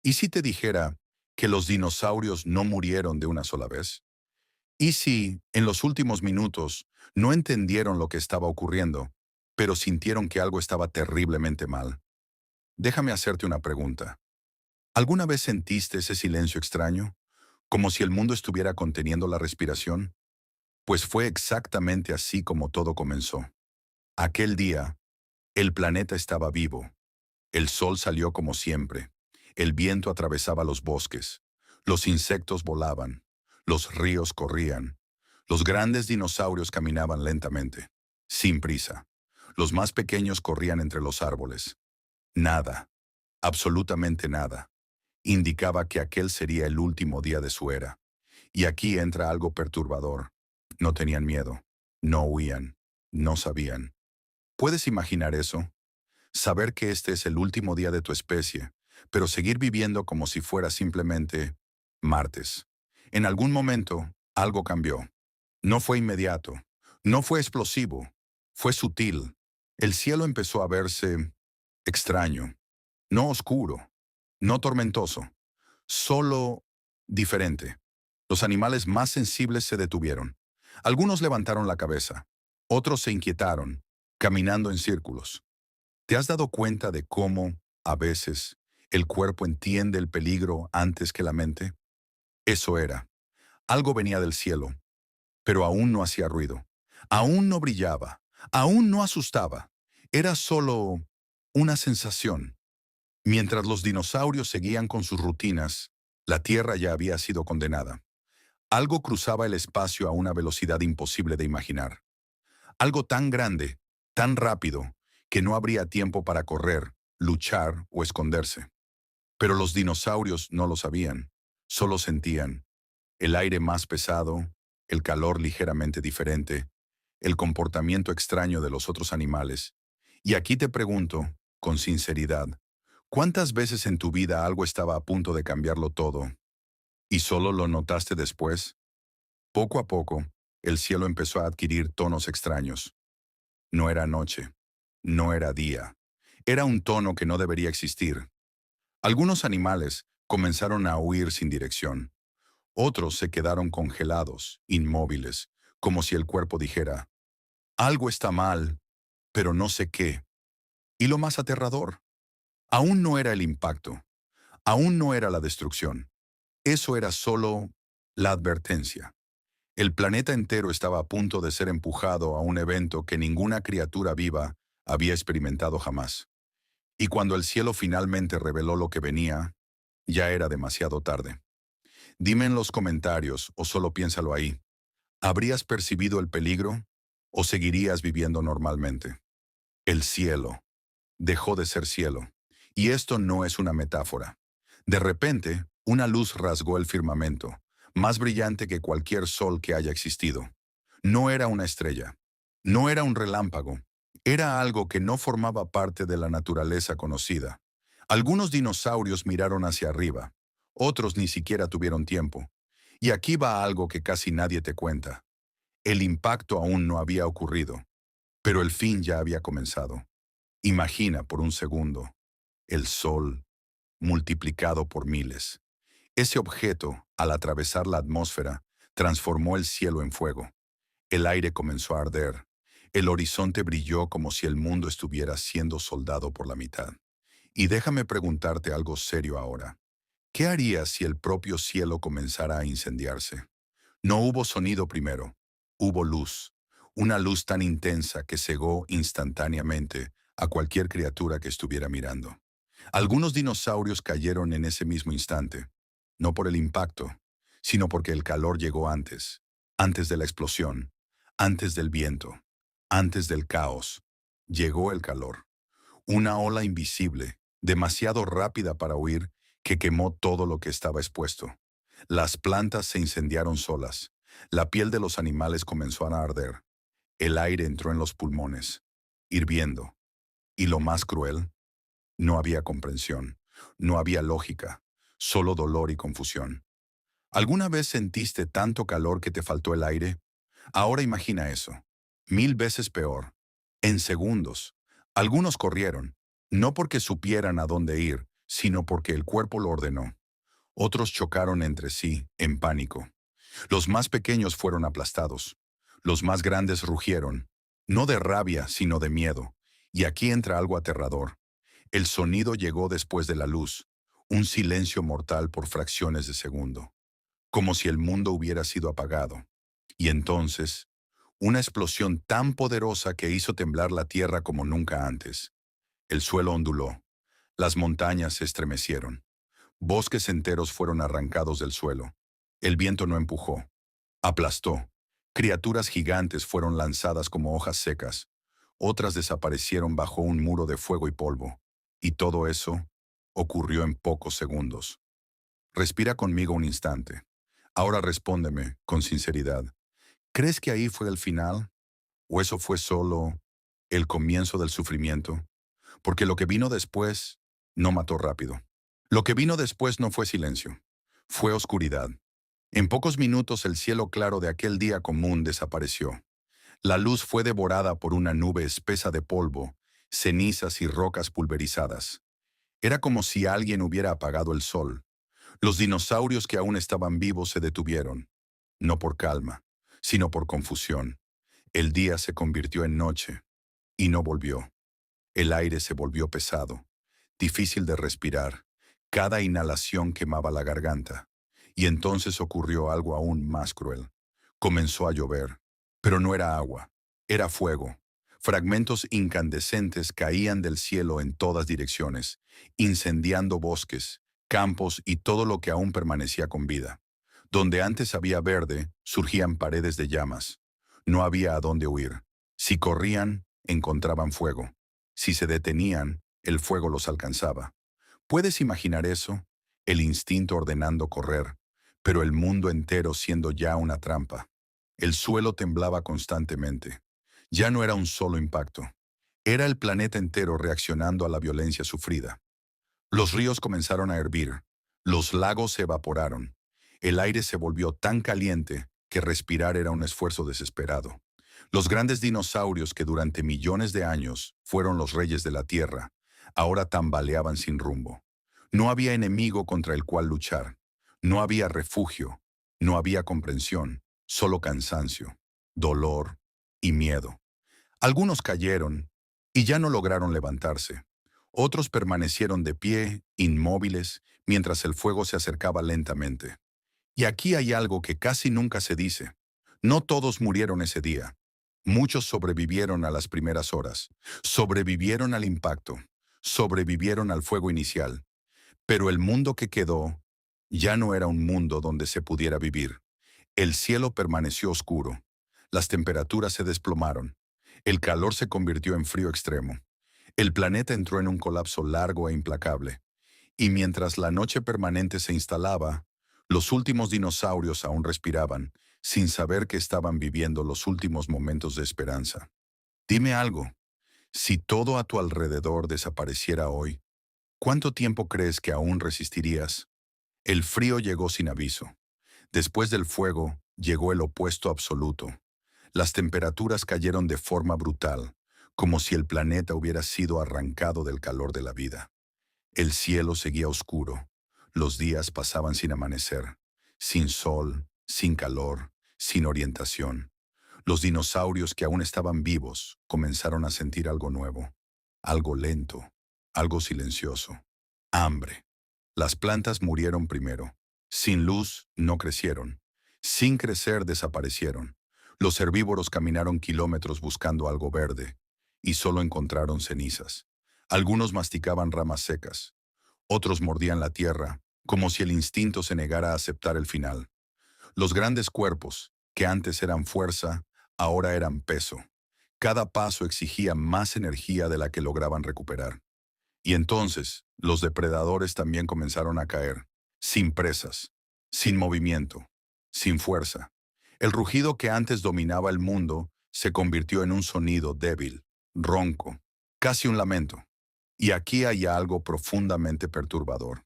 ¿Y si te dijera que los dinosaurios no murieron de una sola vez? ¿Y si, en los últimos minutos, no entendieron lo que estaba ocurriendo, pero sintieron que algo estaba terriblemente mal? Déjame hacerte una pregunta. ¿Alguna vez sentiste ese silencio extraño, como si el mundo estuviera conteniendo la respiración? Pues fue exactamente así como todo comenzó. Aquel día, el planeta estaba vivo. El sol salió como siempre. El viento atravesaba los bosques. Los insectos volaban. Los ríos corrían. Los grandes dinosaurios caminaban lentamente, sin prisa. Los más pequeños corrían entre los árboles. Nada, absolutamente nada, indicaba que aquel sería el último día de su era. Y aquí entra algo perturbador. No tenían miedo. No huían. No sabían. ¿Puedes imaginar eso? Saber que este es el último día de tu especie, pero seguir viviendo como si fuera simplemente martes. En algún momento, algo cambió. No fue inmediato, no fue explosivo, fue sutil. El cielo empezó a verse extraño, no oscuro, no tormentoso, solo diferente. Los animales más sensibles se detuvieron. Algunos levantaron la cabeza, otros se inquietaron, caminando en círculos. ¿Te has dado cuenta de cómo, a veces, el cuerpo entiende el peligro antes que la mente? Eso era. Algo venía del cielo, pero aún no hacía ruido. Aún no brillaba. Aún no asustaba. Era solo una sensación. Mientras los dinosaurios seguían con sus rutinas, la Tierra ya había sido condenada. Algo cruzaba el espacio a una velocidad imposible de imaginar. Algo tan grande, tan rápido, que no habría tiempo para correr, luchar o esconderse. Pero los dinosaurios no lo sabían, solo sentían el aire más pesado, el calor ligeramente diferente, el comportamiento extraño de los otros animales. Y aquí te pregunto, con sinceridad, ¿cuántas veces en tu vida algo estaba a punto de cambiarlo todo y solo lo notaste después? Poco a poco, el cielo empezó a adquirir tonos extraños. No era noche, no era día. Era un tono que no debería existir. Algunos animales comenzaron a huir sin dirección. Otros se quedaron congelados, inmóviles, como si el cuerpo dijera, algo está mal, pero no sé qué. Y lo más aterrador, aún no era el impacto, aún no era la destrucción. Eso era solo la advertencia. El planeta entero estaba a punto de ser empujado a un evento que ninguna criatura viva había experimentado jamás. Y cuando el cielo finalmente reveló lo que venía, ya era demasiado tarde. Dime en los comentarios, o solo piénsalo ahí, ¿habrías percibido el peligro o seguirías viviendo normalmente? El cielo dejó de ser cielo. Y esto no es una metáfora. De repente, una luz rasgó el firmamento, más brillante que cualquier sol que haya existido. No era una estrella, no era un relámpago, era algo que no formaba parte de la naturaleza conocida. Algunos dinosaurios miraron hacia arriba, otros ni siquiera tuvieron tiempo. Y aquí va algo que casi nadie te cuenta. El impacto aún no había ocurrido, pero el fin ya había comenzado. Imagina por un segundo el sol multiplicado por miles. Ese objeto, al atravesar la atmósfera, transformó el cielo en fuego. El aire comenzó a arder. El horizonte brilló como si el mundo estuviera siendo soldado por la mitad. Y déjame preguntarte algo serio ahora. ¿Qué harías si el propio cielo comenzara a incendiarse? No hubo sonido primero, hubo luz. Una luz tan intensa que cegó instantáneamente a cualquier criatura que estuviera mirando. Algunos dinosaurios cayeron en ese mismo instante, no por el impacto, sino porque el calor llegó antes, antes de la explosión, antes del viento, antes del caos. Llegó el calor, una ola invisible, demasiado rápida para huir, que quemó todo lo que estaba expuesto. Las plantas se incendiaron solas, la piel de los animales comenzó a arder, el aire entró en los pulmones, hirviendo. Y lo más cruel, no había comprensión, no había lógica, solo dolor y confusión. ¿Alguna vez sentiste tanto calor que te faltó el aire? Ahora imagina eso. 1000 veces peor. En segundos. Algunos corrieron, no porque supieran a dónde ir, sino porque el cuerpo lo ordenó. Otros chocaron entre sí, en pánico. Los más pequeños fueron aplastados. Los más grandes rugieron, no de rabia, sino de miedo. Y aquí entra algo aterrador. El sonido llegó después de la luz, un silencio mortal por fracciones de segundo, como si el mundo hubiera sido apagado. Y entonces, una explosión tan poderosa que hizo temblar la tierra como nunca antes. El suelo onduló, las montañas se estremecieron, bosques enteros fueron arrancados del suelo. El viento no empujó, aplastó. Criaturas gigantes fueron lanzadas como hojas secas, otras desaparecieron bajo un muro de fuego y polvo. Y todo eso ocurrió en pocos segundos. Respira conmigo un instante. Ahora respóndeme con sinceridad. ¿Crees que ahí fue el final? ¿O eso fue solo el comienzo del sufrimiento? Porque lo que vino después no mató rápido. Lo que vino después no fue silencio, fue oscuridad. En pocos minutos el cielo claro de aquel día común desapareció. La luz fue devorada por una nube espesa de polvo, cenizas y rocas pulverizadas. Era como si alguien hubiera apagado el sol. Los dinosaurios que aún estaban vivos se detuvieron, no por calma, sino por confusión. El día se convirtió en noche y no volvió. El aire se volvió pesado, difícil de respirar. Cada inhalación quemaba la garganta. Y entonces ocurrió algo aún más cruel. Comenzó a llover, pero no era agua, era fuego. Fragmentos incandescentes caían del cielo en todas direcciones, incendiando bosques, campos y todo lo que aún permanecía con vida. Donde antes había verde, surgían paredes de llamas. No había a dónde huir. Si corrían, encontraban fuego. Si se detenían, el fuego los alcanzaba. ¿Puedes imaginar eso? El instinto ordenando correr, pero el mundo entero siendo ya una trampa. El suelo temblaba constantemente. Ya no era un solo impacto. Era el planeta entero reaccionando a la violencia sufrida. Los ríos comenzaron a hervir. Los lagos se evaporaron. El aire se volvió tan caliente que respirar era un esfuerzo desesperado. Los grandes dinosaurios que durante millones de años fueron los reyes de la Tierra, ahora tambaleaban sin rumbo. No había enemigo contra el cual luchar. No había refugio. No había comprensión. Solo cansancio, dolor y miedo. Algunos cayeron y ya no lograron levantarse. Otros permanecieron de pie, inmóviles, mientras el fuego se acercaba lentamente. Y aquí hay algo que casi nunca se dice. No todos murieron ese día. Muchos sobrevivieron a las primeras horas, sobrevivieron al impacto, sobrevivieron al fuego inicial. Pero el mundo que quedó ya no era un mundo donde se pudiera vivir. El cielo permaneció oscuro, las temperaturas se desplomaron, el calor se convirtió en frío extremo. El planeta entró en un colapso largo e implacable. Y mientras la noche permanente se instalaba, los últimos dinosaurios aún respiraban, sin saber que estaban viviendo los últimos momentos de esperanza. Dime algo, si todo a tu alrededor desapareciera hoy, ¿cuánto tiempo crees que aún resistirías? El frío llegó sin aviso. Después del fuego, llegó el opuesto absoluto. Las temperaturas cayeron de forma brutal, como si el planeta hubiera sido arrancado del calor de la vida. El cielo seguía oscuro. Los días pasaban sin amanecer, sin sol, sin calor, sin orientación. Los dinosaurios que aún estaban vivos comenzaron a sentir algo nuevo, algo lento, algo silencioso. Hambre. Las plantas murieron primero. Sin luz, no crecieron. Sin crecer, desaparecieron. Los herbívoros caminaron kilómetros buscando algo verde, y solo encontraron cenizas. Algunos masticaban ramas secas. Otros mordían la tierra, como si el instinto se negara a aceptar el final. Los grandes cuerpos, que antes eran fuerza, ahora eran peso. Cada paso exigía más energía de la que lograban recuperar. Y entonces, los depredadores también comenzaron a caer, sin presas, sin movimiento, sin fuerza. El rugido que antes dominaba el mundo se convirtió en un sonido débil, ronco, casi un lamento. Y aquí hay algo profundamente perturbador.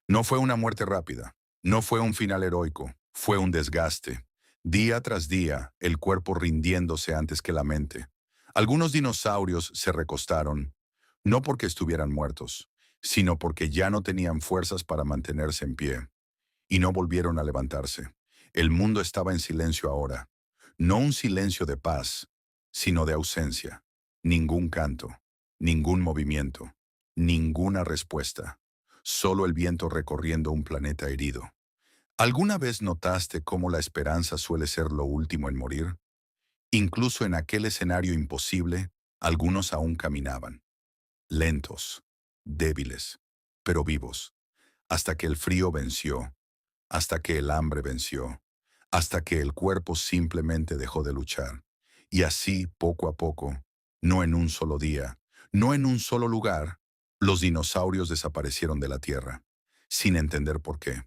No fue una muerte rápida, no fue un final heroico, fue un desgaste. Día tras día, el cuerpo rindiéndose antes que la mente. Algunos dinosaurios se recostaron, no porque estuvieran muertos, sino porque ya no tenían fuerzas para mantenerse en pie, y no volvieron a levantarse. El mundo estaba en silencio ahora, no un silencio de paz, sino de ausencia. Ningún canto, ningún movimiento, ninguna respuesta, solo el viento recorriendo un planeta herido. ¿Alguna vez notaste cómo la esperanza suele ser lo último en morir? Incluso en aquel escenario imposible, algunos aún caminaban, lentos, débiles, pero vivos, hasta que el frío venció, hasta que el hambre venció, hasta que el cuerpo simplemente dejó de luchar. Y así, poco a poco, no en un solo día, no en un solo lugar, los dinosaurios desaparecieron de la Tierra, sin entender por qué,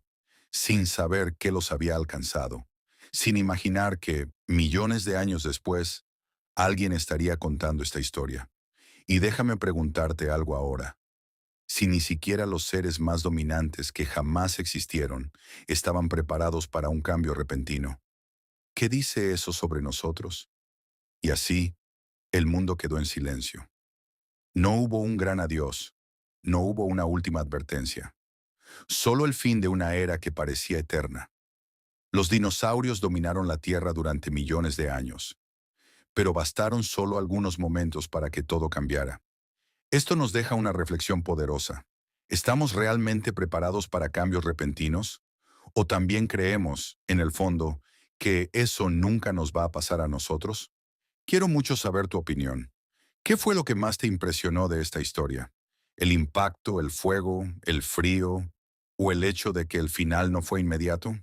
sin saber qué los había alcanzado, sin imaginar que, millones de años después, alguien estaría contando esta historia. Y déjame preguntarte algo ahora. Si ni siquiera los seres más dominantes que jamás existieron estaban preparados para un cambio repentino, ¿qué dice eso sobre nosotros? Y así, el mundo quedó en silencio. No hubo un gran adiós, no hubo una última advertencia, solo el fin de una era que parecía eterna. Los dinosaurios dominaron la Tierra durante millones de años, pero bastaron solo algunos momentos para que todo cambiara. Esto nos deja una reflexión poderosa. ¿Estamos realmente preparados para cambios repentinos? ¿O también creemos, en el fondo, que eso nunca nos va a pasar a nosotros? Quiero mucho saber tu opinión. ¿Qué fue lo que más te impresionó de esta historia? ¿El impacto, el fuego, el frío o el hecho de que el final no fue inmediato?